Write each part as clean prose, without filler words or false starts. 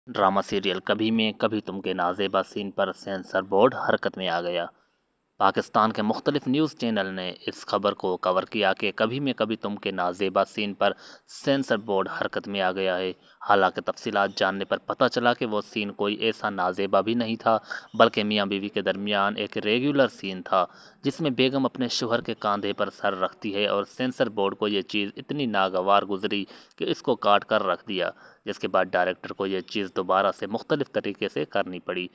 Drama serial कभी में कभी तुम के नाज़ेबा सीन पर सेंसर बोर्ड हरकत में आ गया। पाकिस्तान के मुख्तलिफ न्यूज़ चैनल ने इस खबर को कवर किया कि कभी में कभी तुम के नाज़ेबा सीन पर सेंसर बोर्ड हरकत में आ गया है। हालांकि तफसीलात जानने पर पता चला कि वो सीन कोई ऐसा नाज़ेबा भी नहीं था, बल्कि मियाँ बीवी के दरमियान एक रेगुलर सीन था जिसमें बेगम अपने शोहर के कंधे पर सर रखती है और सेंसर बोर्ड को ये चीज़ इतनी नागवार गुजरी कि इसको काट कर रख दिया, जिसके बाद डायरेक्टर को यह चीज़ दोबारा से मुख्तलिफ तरीके से करनी पड़ी।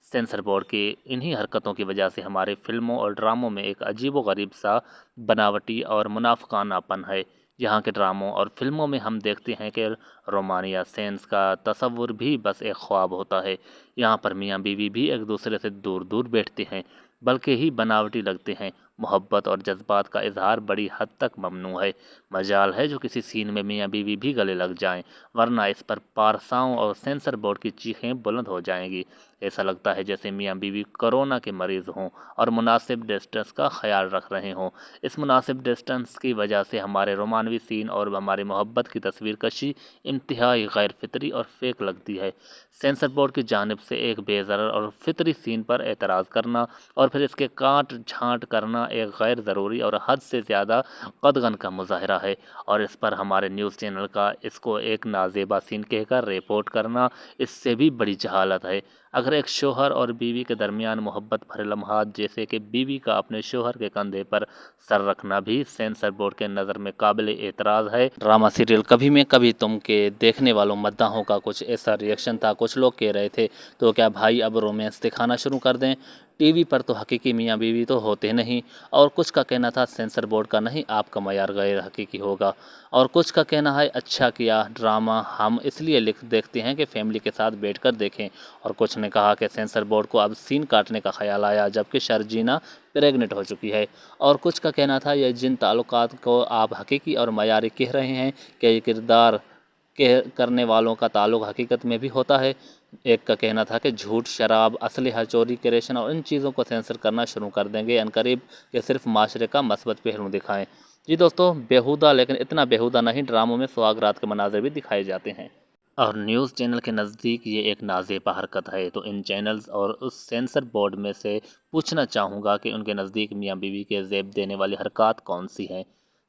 सेंसर बोर्ड की इन्हीं हरकतों की वजह से हमारे फिल्मों और ड्रामों में एक अजीब व गरीब सा बनावटी और मुनाफिकानापन है। यहाँ के ड्रामों और फिल्मों में हम देखते हैं कि रोमानिया सेंस का तस्वुर भी बस एक ख्वाब होता है। यहाँ पर मियाँ बीवी भी एक दूसरे से दूर दूर बैठते हैं, बल्कि ही बनावटी लगते हैं। मोहब्बत और जज्बात का इजहार बड़ी हद तक ममनू है। मजाल है जो किसी सीन में मियाँ बीवी भी गले लग जाएं, वरना इस पर पारसाओं और सेंसर बोर्ड की चीखें बुलंद हो जाएंगी। ऐसा लगता है जैसे मियाँ बीवी कोरोना के मरीज हों और मुनासिब डिस्टेंस का ख्याल रख रहे हों। इस मुनासिब डिस्टेंस की वजह से हमारे रोमानवी सीन और हमारी मोहब्बत की तस्वीर कशी इंतहाई गैर फितरी और फेक लगती है। सेंसर बोर्ड की जानिब से एक बेज़रर और फितरी सीन पर एतराज़ करना और फिर इसके काट छांट करना एक गैर ज़रूरी और हद से ज़्यादा कदगन का मुजाहरा है, और इस पर हमारे न्यूज़ चैनल का इसको एक नाज़ेबा सीन कहकर रिपोर्ट करना इससे भी बड़ी जहालत है। अगर एक शोहर और बीवी के दरमियान मोहब्बत भरे लम्हात, जैसे कि बीवी का अपने शोहर के कंधे पर सर रखना, भी सेंसर बोर्ड के नज़र में काबिल एतराज़ है। ड्रामा सीरियल कभी में कभी तुम के देखने वालों मद्दाहों का कुछ ऐसा रिएक्शन था। कुछ लोग कह रहे थे, तो क्या भाई अब रोमांस दिखाना शुरू कर दें? टीवी पर तो हकीकी मियाँ बीवी तो होते नहीं। और कुछ का कहना था सेंसर बोर्ड का नहीं, आपका मयार गैर हकीकी होगा। और कुछ का कहना है अच्छा किया, ड्रामा हम इसलिए लिख देखते हैं कि फैमिली के साथ बैठकर देखें। और कुछ ने कहा कि सेंसर बोर्ड को अब सीन काटने का ख्याल आया जबकि शर्जीना प्रेग्नेंट हो चुकी है। और कुछ का कहना था ये जिन ताल्लुकात को आप हकीकी और मयारी कह रहे हैं कि ये किरदार के करने वालों का ताल्लुक हकीकत में भी होता है। एक का कहना था कि झूठ, शराब, असलहा चोरी, क्रेशन और इन चीज़ों को सेंसर करना शुरू कर देंगे अनकरीब, कि सिर्फ माशरे का मस्बत पहलू दिखाएं। जी दोस्तों, बेहुदा, लेकिन इतना बेहुदा नहीं, ड्रामों में सुहागरात के मनाज़र भी दिखाए जाते हैं और न्यूज़ चैनल के नज़दीक ये एक नाज़ेबा हरकत है। तो इन चैनल्स और उस सेंसर बोर्ड में से पूछना चाहूँगा कि उनके नज़दीक मियाँ बीवी के ज़ेब देने वाली हरकत कौन सी हैं।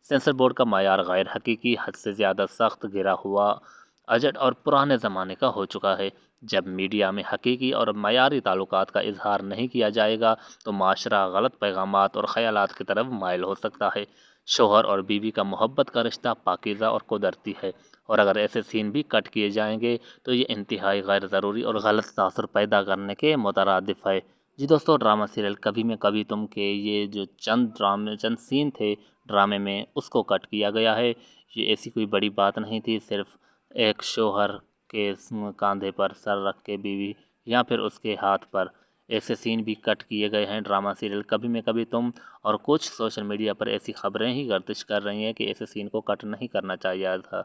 सेंसर बोर्ड का मायार गैर हकीकी, हद से ज़्यादा सख्त, गिरा हुआ, अजट और पुराने ज़माने का हो चुका है। जब मीडिया में हकीकी और मयारी ताल्लुकात का इजहार नहीं किया जाएगा तो माशरा गलत पैगामात और ख़यालात की तरफ माइल हो सकता है। शोहर और बीवी का मोहब्बत का रिश्ता पाकीज़ा और कुदरती है, और अगर ऐसे सीन भी कट किए जाएंगे तो ये इंतहाई गैर ज़रूरी और गलत तासुर पैदा करने के मुतरादिफ है। जी दोस्तों, ड्रामा सीरियल कभी में कभी तुम के ये जो चंद सीन थे ड्रामे में, उसको कट किया गया है। ये ऐसी कोई बड़ी बात नहीं थी, सिर्फ एक शोहर के कंधे पर सर रख के बीवी या फिर उसके हाथ पर, ऐसे सीन भी कट किए गए हैं ड्रामा सीरियल कभी में कभी तुम। और कुछ सोशल मीडिया पर ऐसी खबरें ही गर्दिश कर रही हैं कि ऐसे सीन को कट नहीं करना चाहिए था।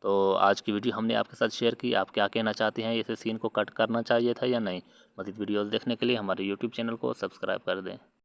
तो आज की वीडियो हमने आपके साथ शेयर की। आप क्या कहना चाहते हैं, ऐसे सीन को कट करना चाहिए था या नहीं? मज़ीद वीडियोज़ देखने के लिए हमारे यूट्यूब चैनल को सब्सक्राइब कर दें।